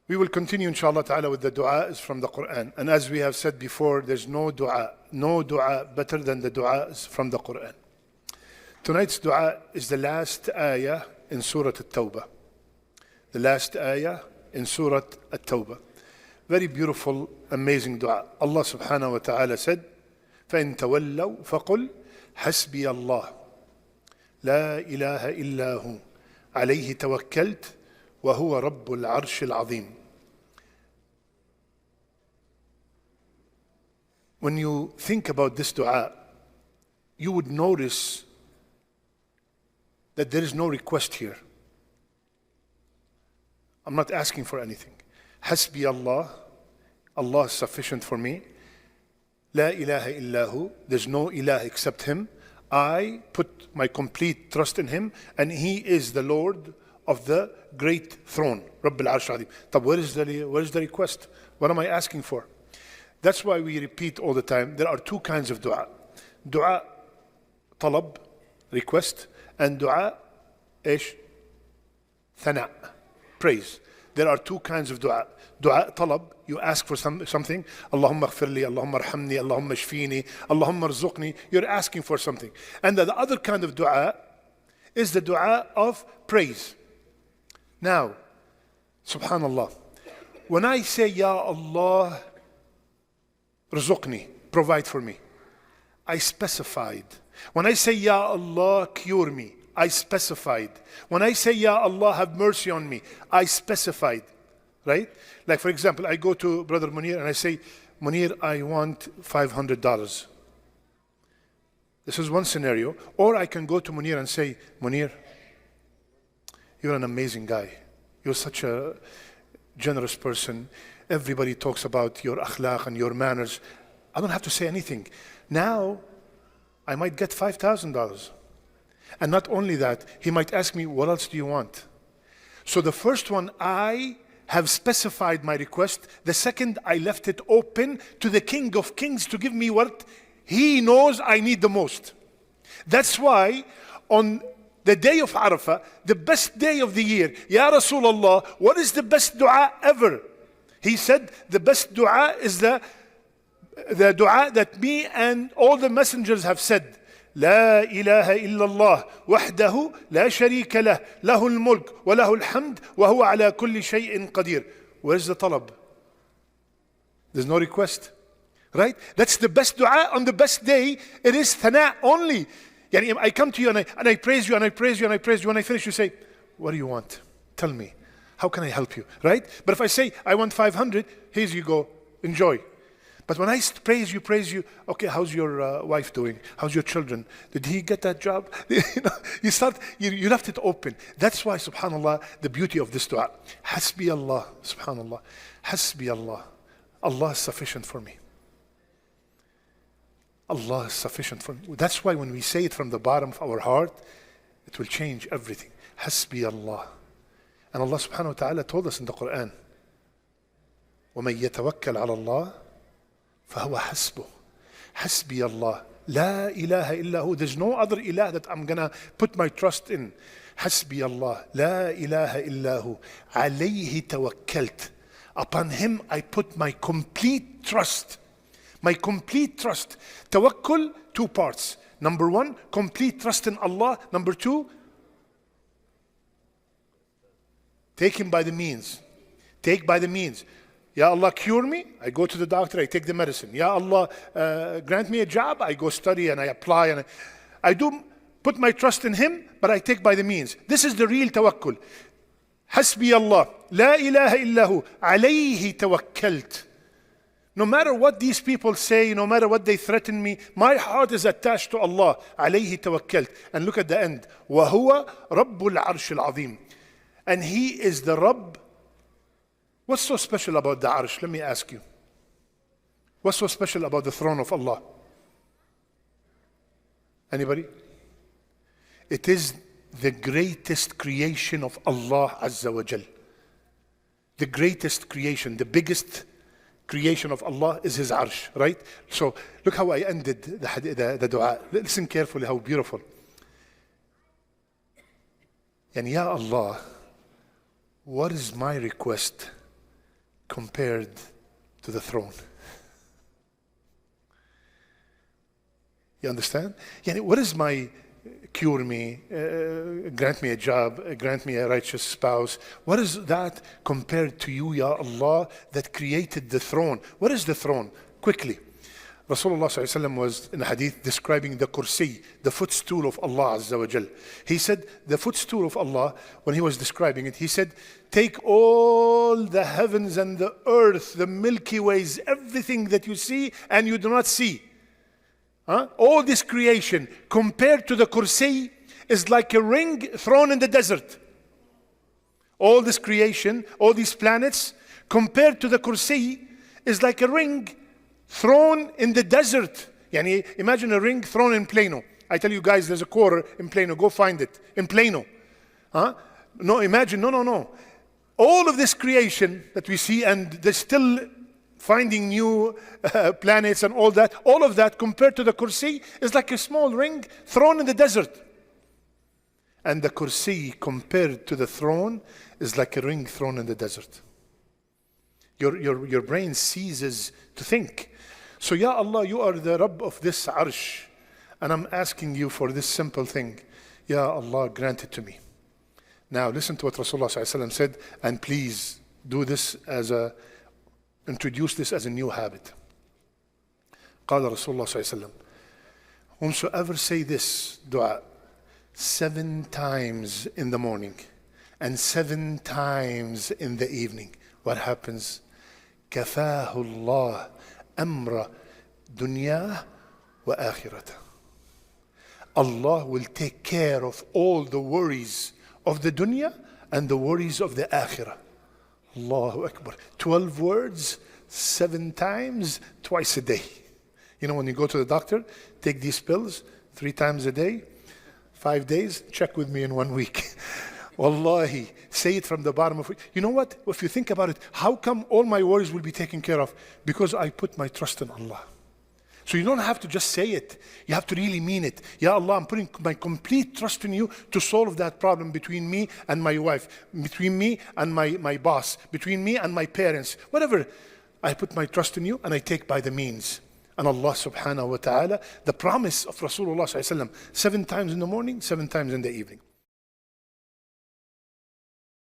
We will continue inshallah ta'ala with the du'as from the Quran. And as we have said before, there's no dua better than the du'as from the Quran. Tonight's dua is the last ayah in Surah At-Tawbah. The last ayah in Surah At-Tawbah. Very beautiful, amazing dua. Allah subhanahu wa ta'ala said, فَإِن تَوَلَّوْا فَقُلْ حَسْبِيَ اللَّهُ لَا إِلَهَ إِلَّا هُ عَلَيْهِ تَوَكَّلْتُ وَهُوَ رَبُّ الْعَرْشِ الْعَظِيمِ. When you think about this dua, you would notice that there is no request here. I'm not asking for anything. Hasbi Allah, Allah is sufficient for me. La ilaha illahu, there's no ilah except Him. I put my complete trust in Him, and He is the Lord of the great throne. Rabb al-Arsh al-Azim. But where is the request? What am I asking for? That's why we repeat all the time, there are two kinds of dua. Dua talab, request, and dua ish, thana, praise. There are two kinds of dua. Dua talab, you ask for something. Allahumma ghfirli, Allahumma arhamni, Allahumma shfini, Allahumma rzuqni. You're asking for something. And the other kind of dua is the dua of praise. Now, subhanallah, when I say, Ya Allah, rzuqni, provide for me, I specified. When I say, Ya Allah, cure me, I specified. When I say, Ya Allah, have mercy on me, I specified. Right? Like for example, I go to Brother Munir and I say, Munir, I want $500. This is one scenario. Or I can go to Munir and say, Munir, you're an amazing guy. You're such a generous person. Everybody talks about your akhlaq and your manners. I don't have to say anything. Now, I might get $5,000. And not only that, he might ask me, what else do you want? So the first one, I have specified my request. The second, I left it open to the King of Kings to give me what He knows I need the most. That's why on the day of Arafah, the best day of the year, Ya Rasulullah, what is the best dua ever? He said, the best dua is the dua that me and all the messengers have said. لا إله إلا الله وحده لا شريك له له الملك وله الحمد وهو على كل شيء قدير. Where's the talab? There's no request. Right? That's the best dua on the best day. It is thana only. Yani I come to you and I praise you and I praise you and I praise you. When I finish, you say, what do you want? Tell me. How can I help you? Right? But if I say, I want 500, here you go. Enjoy. But when I praise you, okay, how's your wife doing? How's your children? Did he get that job? You left it open. That's why, subhanAllah, the beauty of this dua. Hasbi Allah, subhanAllah. Hasbi Allah. Allah is sufficient for me. Allah is sufficient for me. That's why when we say it from the bottom of our heart, it will change everything. Hasbi Allah. And Allah subhanahu wa ta'ala told us in the Quran, وَمَن يَتَوَكَّلْ عَلَى اللَّهِ فَهُوَ حَسْبُهُ. Hasbi Allah. La ilaha illahu. There's no other ilah that I'm gonna put my trust in. Hasbi Allah. La ilaha illahu. Alayhi tawakkalt. Upon Him I put my complete trust. My complete trust. Tawakkul, two parts. Number one, complete trust in Allah. Number two, take Him by the means. Take by the means. Ya Allah, cure me, I go to the doctor, I take the medicine. Ya Allah, grant me a job, I go study and I apply. And I do put my trust in Him, but I take by the means. This is the real tawakkul. Hasbi Allah, la ilaha illahu, alayhi tawakkalt. No matter what these people say, no matter what they threaten me, my heart is attached to Allah. Alayhi tawakkalt. And look at the end. وَهُوَ رَبُّ الْعَرْشِ الْعَظِيمِ. And He is the Rabb. What's so special about the Arsh? Let me ask you. What's so special about the throne of Allah? Anybody? It is the greatest creation of Allah Azza wa Jal. The greatest creation, the biggest creation of Allah is His Arsh, right? So look how I ended the dua. Listen carefully how beautiful. And Ya Allah, what is my request compared to the throne. You understand? Yani, what is my cure me, grant me a job, grant me a righteous spouse? What is that compared to you, Ya Allah, that created the throne? What is the throne? Quickly. Rasulullah ﷺ was in a hadith describing the kursi, the footstool of Allah Azza wa Jal. He said, the footstool of Allah, when he was describing it, he said, take all the heavens and the earth, the Milky Ways, everything that you see and you do not see. All this creation compared to the kursi is like a ring thrown in the desert. All this creation, all these planets, compared to the kursi is like a ring thrown in the desert. Yani, imagine a ring thrown in Plano. I tell you guys, there's a quarter in Plano. Go find it. In Plano. No, imagine, no. All of this creation that we see, and there's still finding new planets and all of that compared to the kursi is like a small ring thrown in the desert. And the kursi compared to the throne is like a ring thrown in the desert. Your brain ceases to think. So, Ya Allah, you are the Rabb of this arsh, and I'm asking you for this simple thing. Ya Allah, grant it to me. Now listen to what Rasulullah ﷺ said, and please do this introduce this as a new habit. قال رسول الله صلى الله عليه وسلم, whomsoever say this dua 7 times in the morning and 7 times in the evening, what happens? كفاه الله أمر دنيا وآخرته. Allah will take care of all the worries of the dunya and the worries of the akhirah. Allahu Akbar. 12 words, 7 times, twice a day. You know, when you go to the doctor, take these pills 3 times a day, 5 days, check with me in 1 week. Wallahi, say it from the bottom of it. You know what? If you think about it, how come all my worries will be taken care of? Because I put my trust in Allah. So you don't have to just say it. You have to really mean it. Ya Allah, I'm putting my complete trust in you to solve that problem between me and my wife, between me and my boss, between me and my parents. Whatever. I put my trust in you and I take by the means. And Allah subhanahu wa ta'ala, the promise of Rasulullah sallallahu alaihi wasallam, 7 times in the morning, 7 times in the evening.